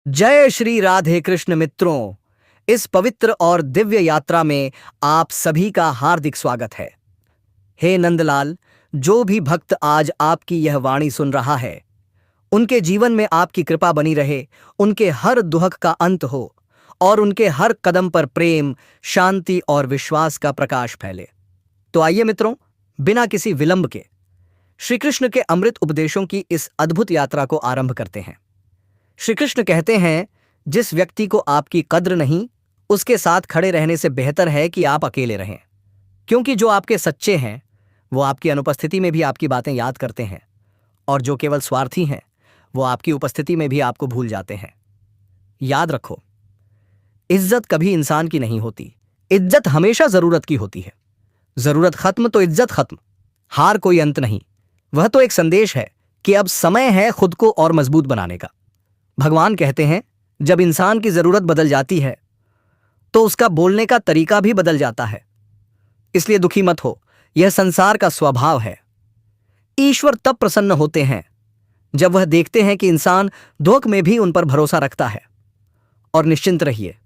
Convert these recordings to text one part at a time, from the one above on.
जय श्री राधे कृष्ण मित्रों। इस पवित्र और दिव्य यात्रा में आप सभी का हार्दिक स्वागत है। हे नंदलाल, जो भी भक्त आज आपकी यह वाणी सुन रहा है, उनके जीवन में आपकी कृपा बनी रहे, उनके हर दुख का अंत हो और उनके हर कदम पर प्रेम, शांति और विश्वास का प्रकाश फैले। तो आइए मित्रों, बिना किसी विलंब के श्री कृष्ण के अमृत उपदेशों की इस अद्भुत यात्रा को आरंभ करते हैं। श्री कृष्ण कहते हैं, जिस व्यक्ति को आपकी कद्र नहीं, उसके साथ खड़े रहने से बेहतर है कि आप अकेले रहें। क्योंकि जो आपके सच्चे हैं, वो आपकी अनुपस्थिति में भी आपकी बातें याद करते हैं, और जो केवल स्वार्थी हैं, वो आपकी उपस्थिति में भी आपको भूल जाते हैं। याद रखो, इज्जत कभी इंसान की नहीं होती, इज्जत हमेशा जरूरत की होती है। जरूरत खत्म तो इज्जत खत्म, हार कोई अंत नहीं। वह तो एक संदेश है कि अब समय है खुद को और मजबूत बनाने का। भगवान कहते हैं, जब इंसान की जरूरत बदल जाती है तो उसका बोलने का तरीका भी बदल जाता है। इसलिए दुखी मत हो, यह संसार का स्वभाव है। ईश्वर तब प्रसन्न होते हैं जब वह देखते हैं कि इंसान दुख में भी उन पर भरोसा रखता है। और निश्चिंत रहिए,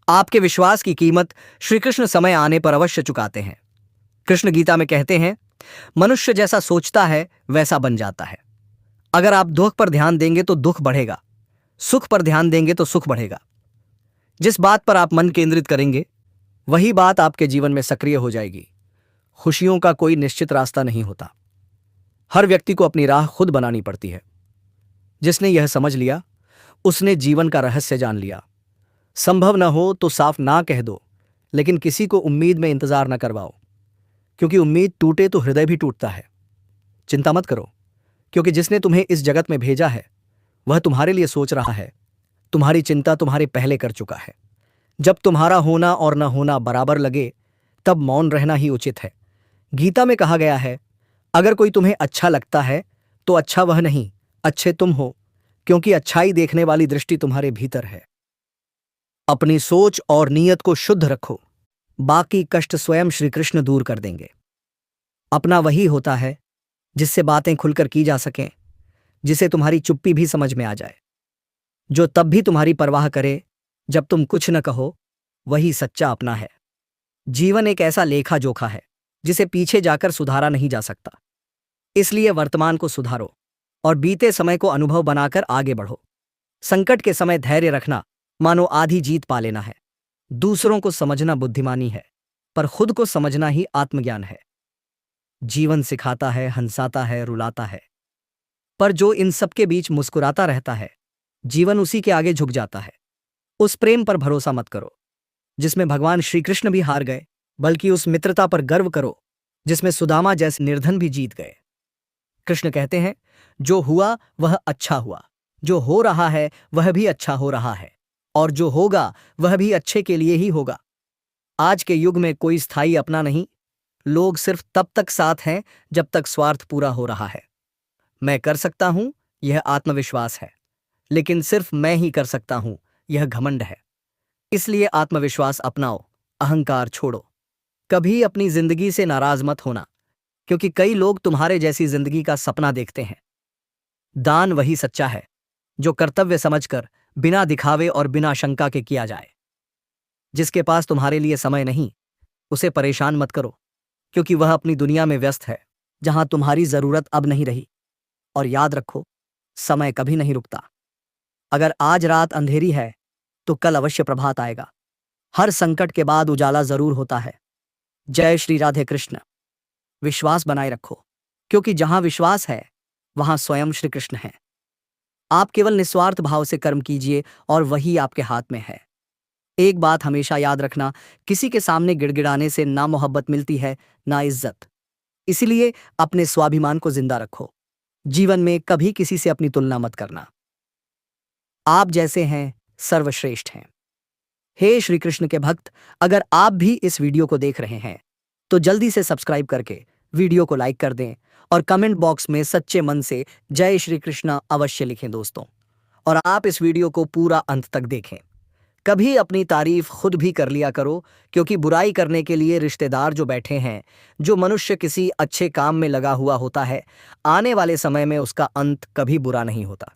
आपके विश्वास की कीमत श्री कृष्ण समय आने पर अवश्य चुकाते हैं। कृष्ण गीता में कहते हैं, मनुष्य जैसा सोचता है वैसा बन जाता है। अगर आप दुख पर ध्यान देंगे तो दुख बढ़ेगा, सुख पर ध्यान देंगे तो सुख बढ़ेगा। जिस बात पर आप मन केंद्रित करेंगे, वही बात आपके जीवन में सक्रिय हो जाएगी। खुशियों का कोई निश्चित रास्ता नहीं होता, हर व्यक्ति को अपनी राह खुद बनानी पड़ती है। जिसने यह समझ लिया, उसने जीवन का रहस्य जान लिया। संभव न हो तो साफ ना कह दो, लेकिन किसी को उम्मीद में इंतजार न करवाओ, क्योंकि उम्मीद टूटे तो हृदय भी टूटता है। चिंता मत करो, क्योंकि जिसने तुम्हें इस जगत में भेजा है, वह तुम्हारे लिए सोच रहा है। तुम्हारी चिंता तुम्हारे पहले कर चुका है। जब तुम्हारा होना और न होना बराबर लगे, तब मौन रहना ही उचित है। गीता में कहा गया है, अगर कोई तुम्हें अच्छा लगता है तो अच्छा वह नहीं, अच्छे तुम हो, क्योंकि अच्छाई देखने वाली दृष्टि तुम्हारे भीतर है। अपनी सोच और नीयत को शुद्ध रखो, बाकी कष्ट स्वयं श्री कृष्ण दूर कर देंगे। अपना वही होता है जिससे बातें खुलकर की जा सकें, जिसे तुम्हारी चुप्पी भी समझ में आ जाए, जो तब भी तुम्हारी परवाह करे जब तुम कुछ न कहो, वही सच्चा अपना है। जीवन एक ऐसा लेखा जोखा है जिसे पीछे जाकर सुधारा नहीं जा सकता। इसलिए वर्तमान को सुधारो और बीते समय को अनुभव बनाकर आगे बढ़ो। संकट के समय धैर्य रखना मानो आधी जीत पा लेना है। दूसरों को समझना बुद्धिमानी है, पर खुद को समझना ही आत्मज्ञान है। जीवन सिखाता है, हंसाता है, रुलाता है, पर जो इन सबके बीच मुस्कुराता रहता है, जीवन उसी के आगे झुक जाता है। उस प्रेम पर भरोसा मत करो जिसमें भगवान श्री कृष्ण भी हार गए, बल्कि उस मित्रता पर गर्व करो जिसमें सुदामा जैसे निर्धन भी जीत गए। कृष्ण कहते हैं, जो हुआ वह अच्छा हुआ, जो हो रहा है वह भी अच्छा हो रहा है, और जो होगा वह भी अच्छे के लिए ही होगा। आज के युग में कोई स्थायी अपना नहीं, लोग सिर्फ तब तक साथ हैं जब तक स्वार्थ पूरा हो रहा है। मैं कर सकता हूं, यह आत्मविश्वास है, लेकिन सिर्फ मैं ही कर सकता हूं, यह घमंड है। इसलिए आत्मविश्वास अपनाओ, अहंकार छोड़ो। कभी अपनी जिंदगी से नाराज मत होना, क्योंकि कई लोग तुम्हारे जैसी जिंदगी का सपना देखते हैं। दान वही सच्चा है जो कर्तव्य समझकर, बिना दिखावे और बिना शंका के किया जाए। जिसके पास तुम्हारे लिए समय नहीं, उसे परेशान मत करो, क्योंकि वह अपनी दुनिया में व्यस्त है जहां तुम्हारी जरूरत अब नहीं रही। और याद रखो, समय कभी नहीं रुकता। अगर आज रात अंधेरी है तो कल अवश्य प्रभात आएगा। हर संकट के बाद उजाला जरूर होता है। जय श्री राधे कृष्ण। विश्वास बनाए रखो, क्योंकि जहां विश्वास है वहां स्वयं श्री कृष्ण है। आप केवल निस्वार्थ भाव से कर्म कीजिए और वही आपके हाथ में है। एक बात हमेशा याद रखना, किसी के सामने गिड़गिड़ाने से ना मोहब्बत मिलती है, ना इज्जत। इसलिए अपने स्वाभिमान को जिंदा रखो। जीवन में कभी किसी से अपनी तुलना मत करना। आप जैसे हैं सर्वश्रेष्ठ हैं। हे श्री कृष्ण के भक्त, अगर आप भी इस वीडियो को देख रहे हैं तो जल्दी से सब्सक्राइब करके वीडियो को लाइक कर दें और कमेंट बॉक्स में सच्चे मन से जय श्री कृष्णा अवश्य लिखें दोस्तों। और आप इस वीडियो को पूरा अंत तक देखें। कभी अपनी तारीफ खुद भी कर लिया करो, क्योंकि बुराई करने के लिए रिश्तेदार जो बैठे हैं, जो मनुष्य किसी अच्छे काम में लगा हुआ होता है, आने वाले समय में उसका अंत कभी बुरा नहीं होता।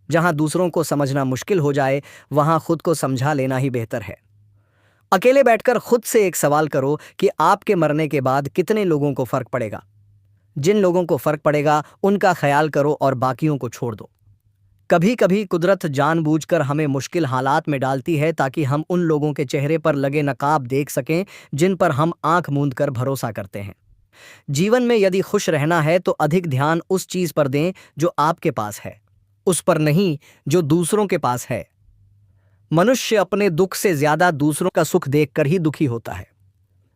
जहां दूसरों को समझना मुश्किल हो जाए, वहां खुद को समझा लेना ही बेहतर है। अकेले बैठकर खुद से एक सवाल करो कि आपके मरने के बाद कितने लोगों को फर्क पड़ेगा। जिन लोगों को फर्क पड़ेगा उनका ख्याल करो और बाकियों को छोड़ दो। कभी कभी कुदरत जानबूझकर हमें मुश्किल हालात में डालती है ताकि हम उन लोगों के चेहरे पर लगे नकाब देख सकें जिन पर हम आंख मूंद कर भरोसा करते हैं। जीवन में यदि खुश रहना है तो अधिक ध्यान उस चीज पर दें जो आपके पास है, उस पर नहीं जो दूसरों के पास है। मनुष्य अपने दुख से ज्यादा दूसरों का सुख देखकर ही दुखी होता है।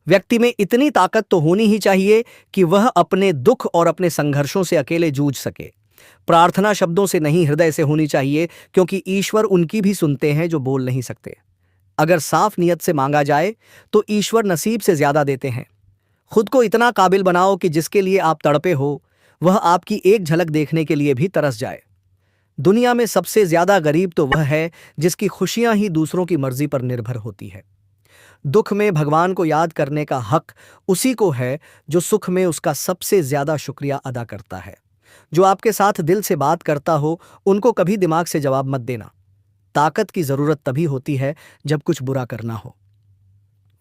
व्यक्ति में इतनी ताकत तो होनी ही चाहिए कि वह अपने दुख और अपने संघर्षों से अकेले जूझ सके। प्रार्थना शब्दों से नहीं, हृदय से होनी चाहिए, क्योंकि ईश्वर उनकी भी सुनते हैं जो बोल नहीं सकते। अगर साफ नियत से मांगा जाए तो ईश्वर नसीब से ज्यादा देते हैं। खुद को इतना काबिल बनाओ कि जिसके लिए आप तड़पे हो वह आपकी एक झलक देखने के लिए भी तरस जाए। दुनिया में सबसे ज्यादा गरीब तो वह है जिसकी खुशियां ही दूसरों की मर्जी पर निर्भर होती है। दुख में भगवान को याद करने का हक उसी को है जो सुख में उसका सबसे ज्यादा शुक्रिया अदा करता है। जो आपके साथ दिल से बात करता हो उनको कभी दिमाग से जवाब मत देना। ताकत की जरूरत तभी होती है जब कुछ बुरा करना हो,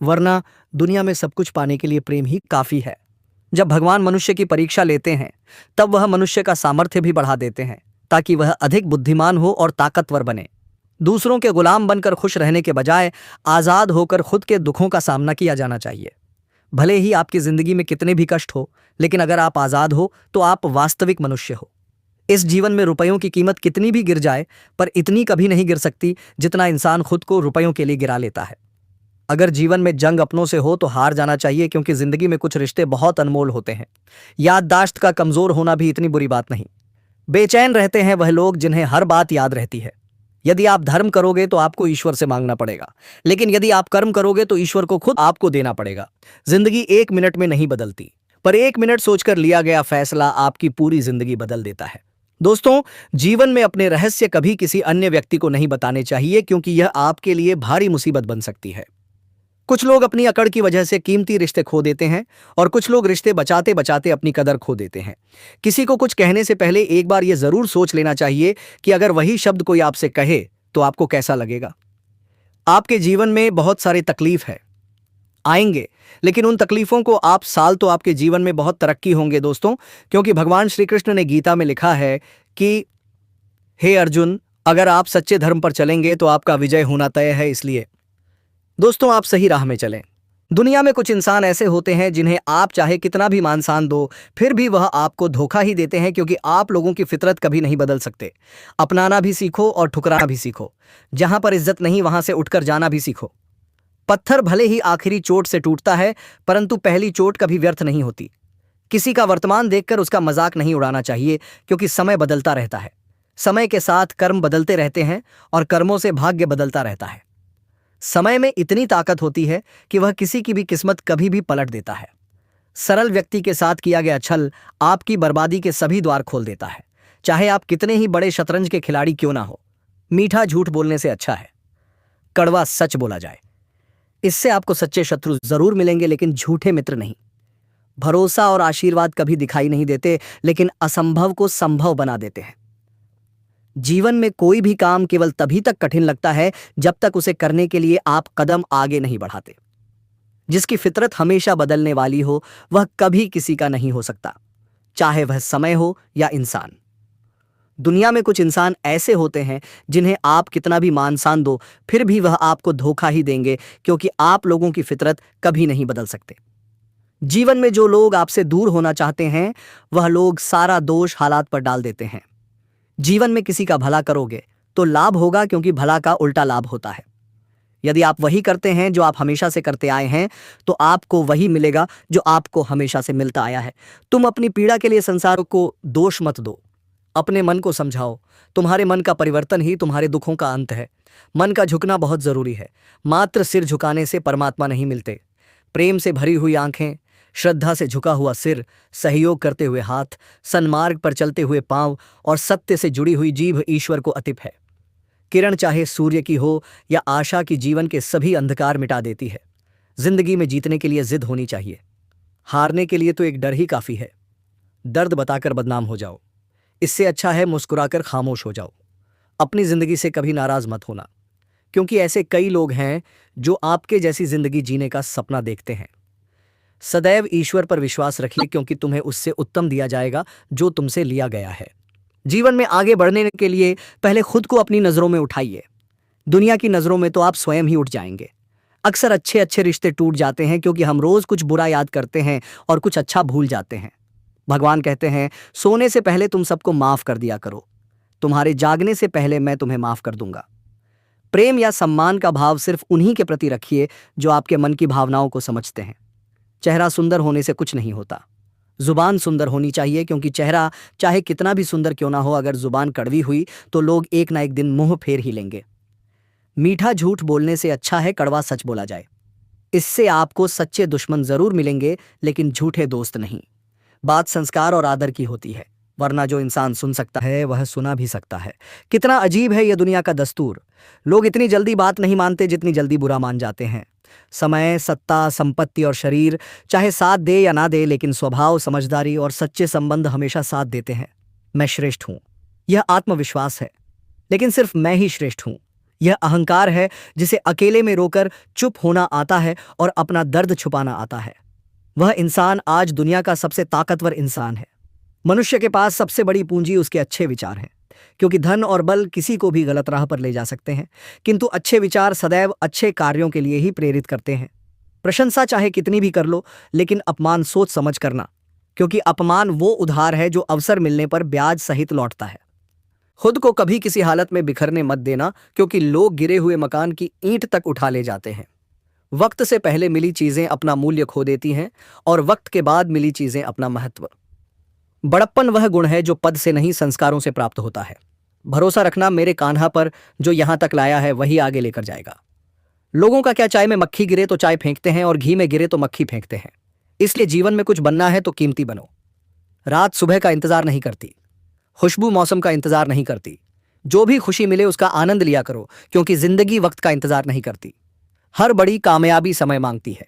वरना दुनिया में सब कुछ पाने के लिए प्रेम ही काफी है। जब भगवान मनुष्य की परीक्षा लेते हैं तब वह मनुष्य का सामर्थ्य भी बढ़ा देते हैं ताकि वह अधिक बुद्धिमान हो और ताकतवर बने। दूसरों के गुलाम बनकर खुश रहने के बजाय आजाद होकर खुद के दुखों का सामना किया जाना चाहिए। भले ही आपकी जिंदगी में कितने भी कष्ट हो, लेकिन अगर आप आजाद हो तो आप वास्तविक मनुष्य हो। इस जीवन में रुपयों की कीमत कितनी भी गिर जाए, पर इतनी कभी नहीं गिर सकती जितना इंसान खुद को रुपयों के लिए गिरा लेता है। अगर जीवन में जंग अपनों से हो तो हार जाना चाहिए, क्योंकि जिंदगी में कुछ रिश्ते बहुत अनमोल होते हैं। याददाश्त का कमजोर होना भी इतनी बुरी बात नहीं। बेचैन रहते हैं वह लोग जिन्हें हर बात याद रहती है। यदि आप धर्म करोगे तो आपको ईश्वर से मांगना पड़ेगा, लेकिन यदि आप कर्म करोगे तो ईश्वर को खुद आपको देना पड़ेगा। जिंदगी 1 मिनट में नहीं बदलती, पर 1 मिनट सोचकर लिया गया फैसला आपकी पूरी जिंदगी बदल देता है। दोस्तों, जीवन में अपने रहस्य कभी किसी अन्य व्यक्ति को नहीं बताने चाहिए, क्योंकि यह आपके लिए भारी मुसीबत बन सकती है। कुछ लोग अपनी अकड़ की वजह से कीमती रिश्ते खो देते हैं और कुछ लोग रिश्ते बचाते बचाते अपनी कदर खो देते हैं। किसी को कुछ कहने से पहले एक बार यह जरूर सोच लेना चाहिए कि अगर वही शब्द कोई आपसे कहे तो आपको कैसा लगेगा। आपके जीवन में बहुत सारी तकलीफ है आएंगे, लेकिन उन तकलीफों को आप साल तो आपके जीवन में बहुत तरक्की होंगे दोस्तों, क्योंकि भगवान श्री कृष्ण ने गीता में लिखा है कि हे अर्जुन, अगर आप सच्चे धर्म पर चलेंगे तो आपका विजय होना तय है। इसलिए दोस्तों, आप सही राह में चलें। दुनिया में कुछ इंसान ऐसे होते हैं जिन्हें आप चाहे कितना भी मान सान दो, फिर भी वह आपको धोखा ही देते हैं, क्योंकि आप लोगों की फितरत कभी नहीं बदल सकते। अपनाना भी सीखो और ठुकराना भी सीखो। जहां पर इज्जत नहीं वहां से उठकर जाना भी सीखो। पत्थर भले ही आखिरी चोट से टूटता है, परंतु पहली चोट कभी व्यर्थ नहीं होती। किसी का वर्तमान देखकर उसका मजाक नहीं उड़ाना चाहिए, क्योंकि समय बदलता रहता है। समय के साथ कर्म बदलते रहते हैं और कर्मों से भाग्य बदलता रहता है। समय में इतनी ताकत होती है कि वह किसी की भी किस्मत कभी भी पलट देता है। सरल व्यक्ति के साथ किया गया छल आपकी बर्बादी के सभी द्वार खोल देता है, चाहे आप कितने ही बड़े शतरंज के खिलाड़ी क्यों ना हो। मीठा झूठ बोलने से अच्छा है कड़वा सच बोला जाए। इससे आपको सच्चे शत्रु जरूर मिलेंगे, लेकिन झूठे मित्र नहीं। भरोसा और आशीर्वाद कभी दिखाई नहीं देते, लेकिन असंभव को संभव बना देते हैं। जीवन में कोई भी काम केवल तभी तक कठिन लगता है जब तक उसे करने के लिए आप कदम आगे नहीं बढ़ाते। जिसकी फितरत हमेशा बदलने वाली हो वह कभी किसी का नहीं हो सकता, चाहे वह समय हो या इंसान। दुनिया में कुछ इंसान ऐसे होते हैं जिन्हें आप कितना भी मान सान दो, फिर भी वह आपको धोखा ही देंगे, क्योंकि आप लोगों की फितरत कभी नहीं बदल सकते। जीवन में जो लोग आपसे दूर होना चाहते हैं वह लोग सारा दोष हालात पर डाल देते हैं। जीवन में किसी का भला करोगे तो लाभ होगा, क्योंकि भला का उल्टा लाभ होता है। यदि आप वही करते हैं जो आप हमेशा से करते आए हैं तो आपको वही मिलेगा जो आपको हमेशा से मिलता आया है। तुम अपनी पीड़ा के लिए संसार को दोष मत दो, अपने मन को समझाओ। तुम्हारे मन का परिवर्तन ही तुम्हारे दुखों का अंत है। मन का झुकना बहुत जरूरी है। मात्र सिर झुकाने से परमात्मा नहीं मिलते। प्रेम से भरी हुई आंखें, श्रद्धा से झुका हुआ सिर, सहयोग करते हुए हाथ, सन्मार्ग पर चलते हुए पांव और सत्य से जुड़ी हुई जीभ ईश्वर को अतिप है। किरण चाहे सूर्य की हो या आशा की, जीवन के सभी अंधकार मिटा देती है। जिंदगी में जीतने के लिए जिद होनी चाहिए, हारने के लिए तो एक डर ही काफी है। दर्द बताकर बदनाम हो जाओ, इससे अच्छा है मुस्कुराकर खामोश हो जाओ। अपनी जिंदगी से कभी नाराज मत होना, क्योंकि ऐसे कई लोग हैं जो आपके जैसी जिंदगी जीने का सपना देखते हैं। सदैव ईश्वर पर विश्वास रखिए, क्योंकि तुम्हें उससे उत्तम दिया जाएगा जो तुमसे लिया गया है। जीवन में आगे बढ़ने के लिए पहले खुद को अपनी नजरों में उठाइए। दुनिया की नजरों में तो आप स्वयं ही उठ जाएंगे। अक्सर अच्छे अच्छे रिश्ते टूट जाते हैं क्योंकि हम रोज कुछ बुरा याद करते हैं और कुछ अच्छा भूल जाते हैं। भगवान कहते हैं, सोने से पहले तुम सबको माफ कर दिया करो, तुम्हारे जागने से पहले मैं तुम्हें माफ कर दूंगा। प्रेम या सम्मान का भाव सिर्फ उन्हीं के प्रति रखिए जो आपके मन की भावनाओं को समझते हैं। चेहरा सुंदर होने से कुछ नहीं होता, जुबान सुंदर होनी चाहिए, क्योंकि चेहरा चाहे कितना भी सुंदर क्यों ना हो, अगर जुबान कड़वी हुई तो लोग एक ना एक दिन मुंह फेर ही लेंगे। मीठा झूठ बोलने से अच्छा है कड़वा सच बोला जाए। इससे आपको सच्चे दुश्मन जरूर मिलेंगे, लेकिन झूठे दोस्त नहीं। बात संस्कार और आदर की होती है, वरना जो इंसान सुन सकता है वह सुना भी सकता है। कितना अजीब है यह दुनिया का दस्तूर। लोग इतनी जल्दी बात नहीं मानते जितनी जल्दी बुरा मान जाते हैं। समय, सत्ता, संपत्ति और शरीर चाहे साथ दे या ना दे, लेकिन स्वभाव, समझदारी और सच्चे संबंध हमेशा साथ देते हैं। मैं श्रेष्ठ हूं, यह आत्मविश्वास है, लेकिन सिर्फ मैं ही श्रेष्ठ हूं। यह अहंकार है जिसे अकेले में रोकर चुप होना आता है और अपना दर्द छुपाना आता है। वह इंसान आज दुनिया का सबसे ताकतवर इंसान है। मनुष्य के पास सबसे बड़ी पूंजी उसके अच्छे विचार हैं, क्योंकि धन और बल किसी को भी गलत राह पर ले जा सकते हैं, किंतु अच्छे विचार सदैव अच्छे कार्यों के लिए ही प्रेरित करते हैं। प्रशंसा चाहे कितनी भी कर लो, लेकिन अपमान सोच समझ करना, क्योंकि अपमान वो उधार है जो अवसर मिलने पर ब्याज सहित लौटता है। खुद को कभी किसी हालत में बिखरने मत देना, क्योंकि लोग गिरे हुए मकान की ईंट तक उठा ले जाते हैं। वक्त से पहले मिली चीजें अपना मूल्य खो देती हैं और वक्त के बाद मिली चीजें अपना महत्व। बड़प्पन वह गुण है जो पद से नहीं संस्कारों से प्राप्त होता है। भरोसा रखना मेरे कान्हा पर, जो यहां तक लाया है वही आगे लेकर जाएगा। लोगों का क्या, चाय में मक्खी गिरे तो चाय फेंकते हैं और घी में गिरे तो मक्खी फेंकते हैं। इसलिए जीवन में कुछ बनना है तो कीमती बनो। रात सुबह का इंतजार नहीं करती, खुशबू मौसम का इंतजार नहीं करती। जो भी खुशी मिले उसका आनंद लिया करो, क्योंकि जिंदगी वक्त का इंतजार नहीं करती। हर बड़ी कामयाबी समय मांगती है,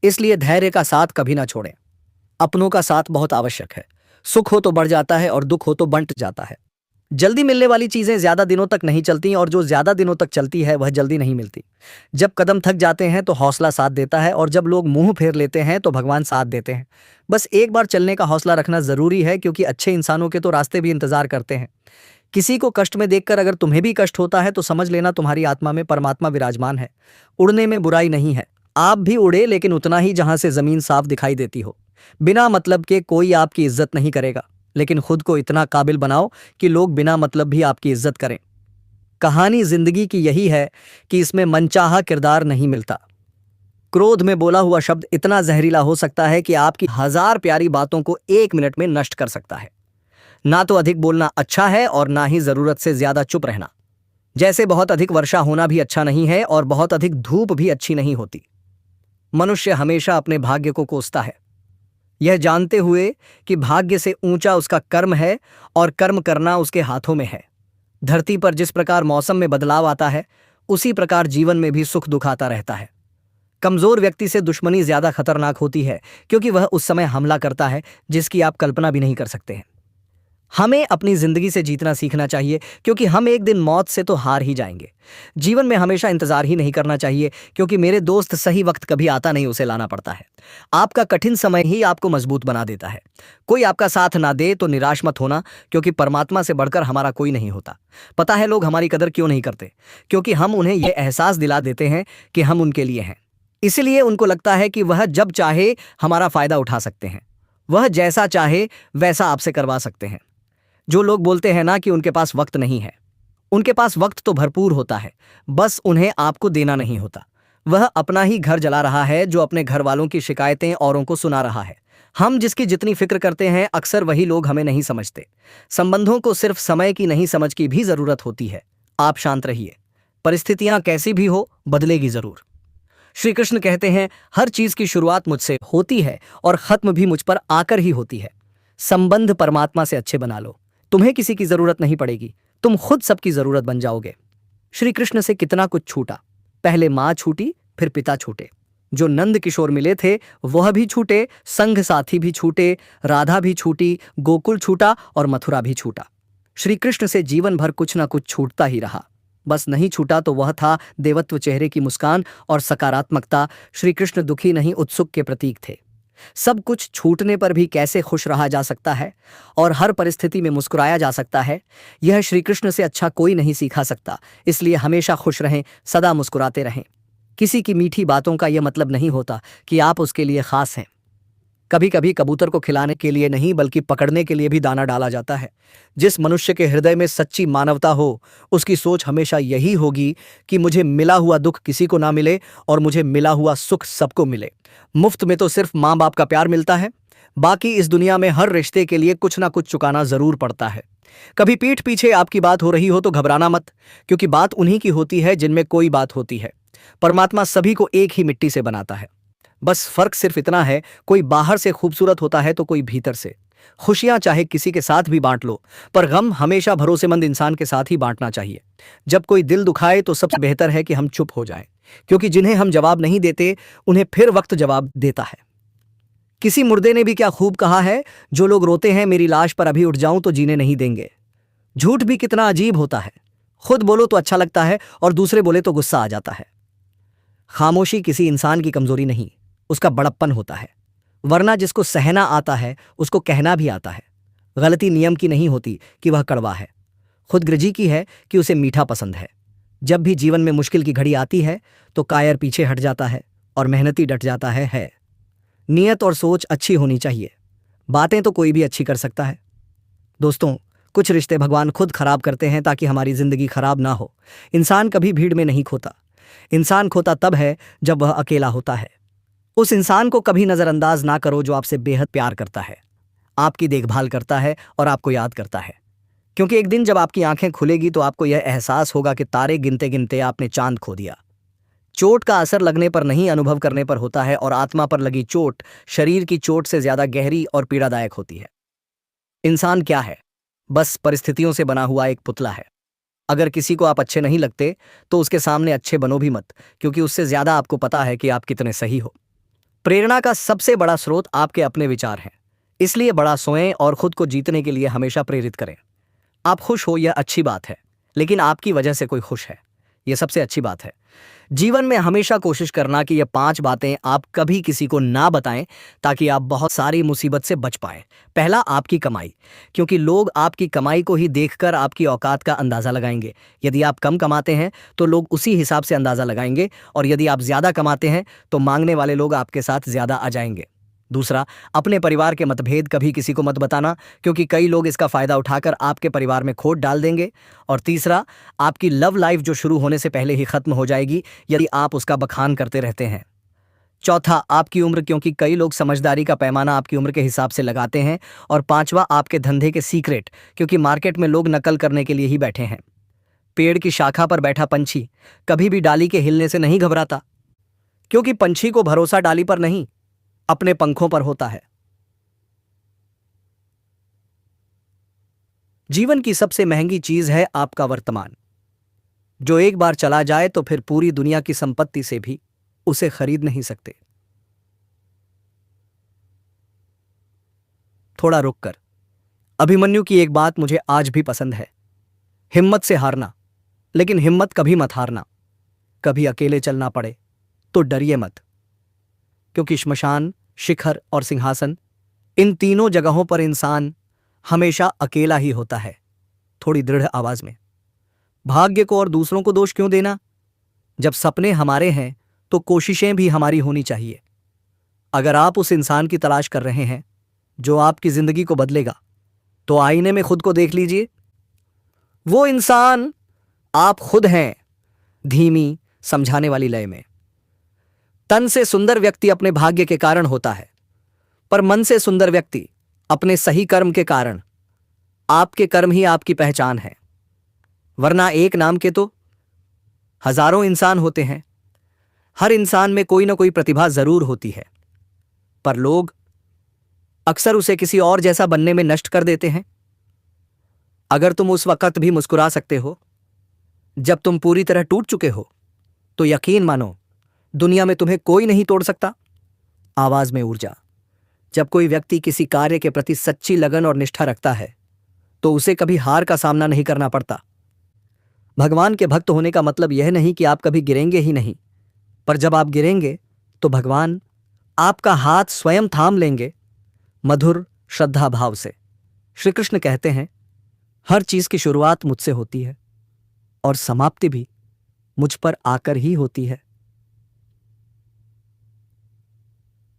इसलिए धैर्य का साथ कभी ना छोड़ें। अपनों का साथ बहुत आवश्यक है। सुख हो तो बढ़ जाता है और दुख हो तो बंट जाता है। जल्दी मिलने वाली चीजें ज्यादा दिनों तक नहीं चलती, और जो ज्यादा दिनों तक चलती है वह जल्दी नहीं मिलती। जब कदम थक जाते हैं तो हौसला साथ देता है, और जब लोग मुंह फेर लेते हैं तो भगवान साथ देते हैं। बस एक बार चलने का हौसला रखना जरूरी है, क्योंकि अच्छे इंसानों के तो रास्ते भी इंतजार करते हैं। किसी को कष्ट में देखकर अगर तुम्हें भी कष्ट होता है तो समझ लेना तुम्हारी आत्मा में परमात्मा विराजमान है। उड़ने में बुराई नहीं है, आप भी उड़े, लेकिन उतना ही जहां से जमीन साफ दिखाई देती हो। बिना मतलब के कोई आपकी इज्जत नहीं करेगा, लेकिन खुद को इतना काबिल बनाओ कि लोग बिना मतलब भी आपकी इज्जत करें। कहानी जिंदगी की यही है कि इसमें मनचाहा किरदार नहीं मिलता। क्रोध में बोला हुआ शब्द इतना जहरीला हो सकता है कि आपकी 1000 प्यारी बातों को 1 मिनट में नष्ट कर सकता है। ना तो अधिक बोलना अच्छा है और ना ही जरूरत से ज्यादा चुप रहना। जैसे बहुत अधिक वर्षा होना भी अच्छा नहीं है और बहुत अधिक धूप भी अच्छी नहीं होती। मनुष्य हमेशा अपने भाग्य को कोसता है, यह जानते हुए कि भाग्य से ऊंचा उसका कर्म है और कर्म करना उसके हाथों में है। धरती पर जिस प्रकार मौसम में बदलाव आता है, उसी प्रकार जीवन में भी सुख दुख आता रहता है। कमजोर व्यक्ति से दुश्मनी ज्यादा खतरनाक होती है, क्योंकि वह उस समय हमला करता है जिसकी आप कल्पना भी नहीं कर सकते हैं। हमें अपनी जिंदगी से जीतना सीखना चाहिए, क्योंकि हम एक दिन मौत से तो हार ही जाएंगे। जीवन में हमेशा इंतजार ही नहीं करना चाहिए, क्योंकि मेरे दोस्त सही वक्त कभी आता नहीं, उसे लाना पड़ता है। आपका कठिन समय ही आपको मजबूत बना देता है। कोई आपका साथ ना दे तो निराश मत होना, क्योंकि परमात्मा से बढ़कर हमारा कोई नहीं होता। पता है लोग हमारी कदर क्यों नहीं करते? क्योंकि हम उन्हें यह एहसास दिला देते हैं कि हम उनके लिए हैं। इसलिए उनको लगता है कि वह जब चाहे हमारा फायदा उठा सकते हैं, वह जैसा चाहे वैसा आपसे करवा सकते हैं। जो लोग बोलते हैं ना कि उनके पास वक्त नहीं है, उनके पास वक्त तो भरपूर होता है, बस उन्हें आपको देना नहीं होता। वह अपना ही घर जला रहा है जो अपने घर वालों की शिकायतें औरों को सुना रहा है। हम जिसकी जितनी फिक्र करते हैं, अक्सर वही लोग हमें नहीं समझते। संबंधों को सिर्फ समय की नहीं समझ की भी जरूरत होती है। आप शांत रहिए, परिस्थितियां कैसी भी हो बदलेगी जरूर। श्री कृष्ण कहते हैं, हर चीज की शुरुआत मुझसे होती है और खत्म भी मुझ पर आकर ही होती है। संबंध परमात्मा से अच्छे बना लो, तुम्हें किसी की जरूरत नहीं पड़ेगी, तुम खुद सबकी जरूरत बन जाओगे। श्री कृष्ण से कितना कुछ छूटा, पहले मां छूटी, फिर पिता छूटे। जो नंद किशोर मिले थे वह भी छूटे, संघ साथी भी छूटे, राधा भी छूटी, गोकुल छूटा और मथुरा भी छूटा। श्री कृष्ण से जीवन भर कुछ ना कुछ छूटता ही रहा। बस नहीं छूटा तो वह था देवत्व, चेहरे की मुस्कान और सकारात्मकता। श्री कृष्ण दुखी नहीं, उत्सुक के प्रतीक थे। सब कुछ छूटने पर भी कैसे खुश रहा जा सकता है और हर परिस्थिति में मुस्कुराया जा सकता है, यह श्री कृष्ण से अच्छा कोई नहीं सीखा सकता। इसलिए हमेशा खुश रहें, सदा मुस्कुराते रहें। किसी की मीठी बातों का यह मतलब नहीं होता कि आप उसके लिए खास हैं। कभी कभी कबूतर को खिलाने के लिए नहीं बल्कि पकड़ने के लिए भी दाना डाला जाता है। जिस मनुष्य के हृदय में सच्ची मानवता हो, उसकी सोच हमेशा यही होगी कि मुझे मिला हुआ दुख किसी को ना मिले और मुझे मिला हुआ सुख सबको मिले। मुफ्त में तो सिर्फ माँ बाप का प्यार मिलता है, बाकी इस दुनिया में हर रिश्ते के लिए कुछ ना कुछ चुकाना जरूर पड़ता है। कभी पीठ पीछे आपकी बात हो रही हो तो घबराना मत, क्योंकि बात उन्हीं की होती है जिनमें कोई बात होती है। परमात्मा सभी को एक ही मिट्टी से बनाता है। बस फर्क सिर्फ इतना है, कोई बाहर से खूबसूरत होता है तो कोई भीतर से। खुशियां चाहे किसी के साथ भी बांट लो, पर गम हमेशा भरोसेमंद इंसान के साथ ही बांटना चाहिए। जब कोई दिल दुखाए तो सबसे बेहतर है कि हम चुप हो जाएं, क्योंकि जिन्हें हम जवाब नहीं देते उन्हें फिर वक्त जवाब देता है। किसी मुर्दे ने भी क्या खूब कहा है, जो लोग रोते हैं मेरी लाश पर अभी उठ जाऊं तो जीने नहीं देंगे। झूठ भी कितना अजीब होता है, खुद बोलो तो अच्छा लगता है और दूसरे बोले तो गुस्सा आ जाता है। खामोशी किसी इंसान की कमजोरी नहीं, उसका बड़प्पन होता है। वरना जिसको सहना आता है उसको कहना भी आता है। गलती नियम की नहीं होती कि वह कड़वा है, खुदगर्जी की है कि उसे मीठा पसंद है। जब भी जीवन में मुश्किल की घड़ी आती है तो कायर पीछे हट जाता है और मेहनती डट जाता है। नियत और सोच अच्छी होनी चाहिए, बातें तो कोई भी अच्छी कर सकता है। दोस्तों, कुछ रिश्ते भगवान खुद खराब करते हैं ताकि हमारी जिंदगी खराब ना हो। इंसान कभी भीड़ में नहीं खोता, इंसान खोता तब है जब वह अकेला होता है। उस इंसान को कभी नजरअंदाज ना करो जो आपसे बेहद प्यार करता है, आपकी देखभाल करता है और आपको याद करता है। क्योंकि एक दिन जब आपकी आंखें खुलेगी तो आपको यह एहसास होगा कि तारे गिनते गिनते आपने चांद खो दिया। चोट का असर लगने पर नहीं, अनुभव करने पर होता है, और आत्मा पर लगी चोट शरीर की चोट से ज्यादा गहरी और पीड़ादायक होती है। इंसान क्या है? बस परिस्थितियों से बना हुआ एक पुतला है। अगर किसी को आप अच्छे नहीं लगते तो उसके सामने अच्छे बनो भी मत, क्योंकि उससे ज्यादा आपको पता है कि आप कितने सही हो। प्रेरणा का सबसे बड़ा स्रोत आपके अपने विचार हैं, इसलिए बड़ा सोएं और खुद को जीतने के लिए हमेशा प्रेरित करें। आप खुश हो यह अच्छी बात है, लेकिन आपकी वजह से कोई खुश है, यह सबसे अच्छी बात है। जीवन में हमेशा कोशिश करना कि ये 5 बातें आप कभी किसी को ना बताएं, ताकि आप बहुत सारी मुसीबत से बच पाएं। पहला, आपकी कमाई, क्योंकि लोग आपकी कमाई को ही देखकर आपकी औकात का अंदाजा लगाएंगे। यदि आप कम कमाते हैं तो लोग उसी हिसाब से अंदाजा लगाएंगे, और यदि आप ज्यादा कमाते हैं तो मांगने वाले लोग आपके साथ ज्यादा आ जाएंगे। दूसरा, अपने परिवार के मतभेद कभी किसी को मत बताना, क्योंकि कई लोग इसका फायदा उठाकर आपके परिवार में खोट डाल देंगे। और तीसरा, आपकी लव लाइफ जो शुरू होने से पहले ही खत्म हो जाएगी यदि आप उसका बखान करते रहते हैं। चौथा, आपकी उम्र, क्योंकि कई लोग समझदारी का पैमाना आपकी उम्र के हिसाब से लगाते हैं। और पांचवा, आपके धंधे के सीक्रेट, क्योंकि मार्केट में लोग नकल करने के लिए ही बैठे हैं। पेड़ की शाखा पर बैठा पंछी कभी भी डाली के हिलने से नहीं घबराता, क्योंकि पंछी को भरोसा डाली पर नहीं, अपने पंखों पर होता है। जीवन की सबसे महंगी चीज है आपका वर्तमान, जो एक बार चला जाए तो फिर पूरी दुनिया की संपत्ति से भी उसे खरीद नहीं सकते। थोड़ा रुककर, अभिमन्यु की एक बात मुझे आज भी पसंद है, हिम्मत से हारना, लेकिन हिम्मत कभी मत हारना। कभी अकेले चलना पड़े तो डरिए मत, क्योंकि श्मशान, शिखर और सिंहासन, इन तीनों जगहों पर इंसान हमेशा अकेला ही होता है। थोड़ी दृढ़ आवाज में, भाग्य को और दूसरों को दोष क्यों देना? जब सपने हमारे हैं तो कोशिशें भी हमारी होनी चाहिए। अगर आप उस इंसान की तलाश कर रहे हैं जो आपकी जिंदगी को बदलेगा, तो आईने में खुद को देख लीजिए। वो इंसान आप खुद हैं। धीमी, समझाने वाली लय में, तन से सुंदर व्यक्ति अपने भाग्य के कारण होता है, पर मन से सुंदर व्यक्ति अपने सही कर्म के कारण। आपके कर्म ही आपकी पहचान है, वरना एक नाम के तो हजारों इंसान होते हैं। हर इंसान में कोई ना कोई प्रतिभा जरूर होती है, पर लोग अक्सर उसे किसी और जैसा बनने में नष्ट कर देते हैं। अगर तुम उस वक्त भी मुस्कुरा सकते हो जब तुम पूरी तरह टूट चुके हो, तो यकीन मानो दुनिया में तुम्हें कोई नहीं तोड़ सकता। आवाज में ऊर्जा, जब कोई व्यक्ति किसी कार्य के प्रति सच्ची लगन और निष्ठा रखता है तो उसे कभी हार का सामना नहीं करना पड़ता। भगवान के भक्त होने का मतलब यह नहीं कि आप कभी गिरेंगे ही नहीं, पर जब आप गिरेंगे तो भगवान आपका हाथ स्वयं थाम लेंगे मधुर श्रद्धा भाव से। श्री कृष्ण कहते हैं, हर चीज की शुरुआत मुझसे होती है और समाप्ति भी मुझ पर आकर ही होती है।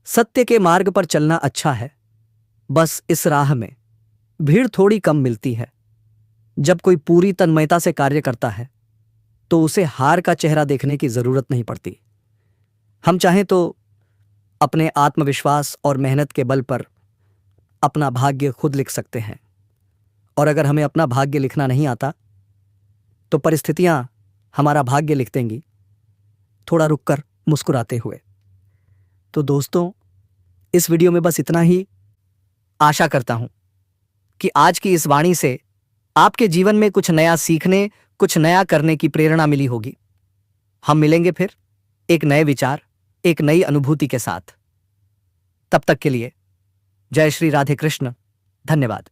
सत्य के मार्ग पर चलना अच्छा है, बस इस राह में भीड़ थोड़ी कम मिलती है। जब कोई पूरी तन्मयता से कार्य करता है तो उसे हार का चेहरा देखने की जरूरत नहीं पड़ती। हम चाहें तो अपने आत्मविश्वास और मेहनत के बल पर अपना भाग्य खुद लिख सकते हैं, और अगर हमें अपना भाग्य लिखना नहीं आता तो परिस्थितियां हमारा भाग्य लिख देंगी, थोड़ा रुककर मुस्कुराते हुए। तो दोस्तों, इस वीडियो में बस इतना ही। आशा करता हूं कि आज की इस वाणी से आपके जीवन में कुछ नया सीखने, कुछ नया करने की प्रेरणा मिली होगी। हम मिलेंगे फिर एक नए विचार, एक नई अनुभूति के साथ। तब तक के लिए जय श्री राधे कृष्ण। धन्यवाद।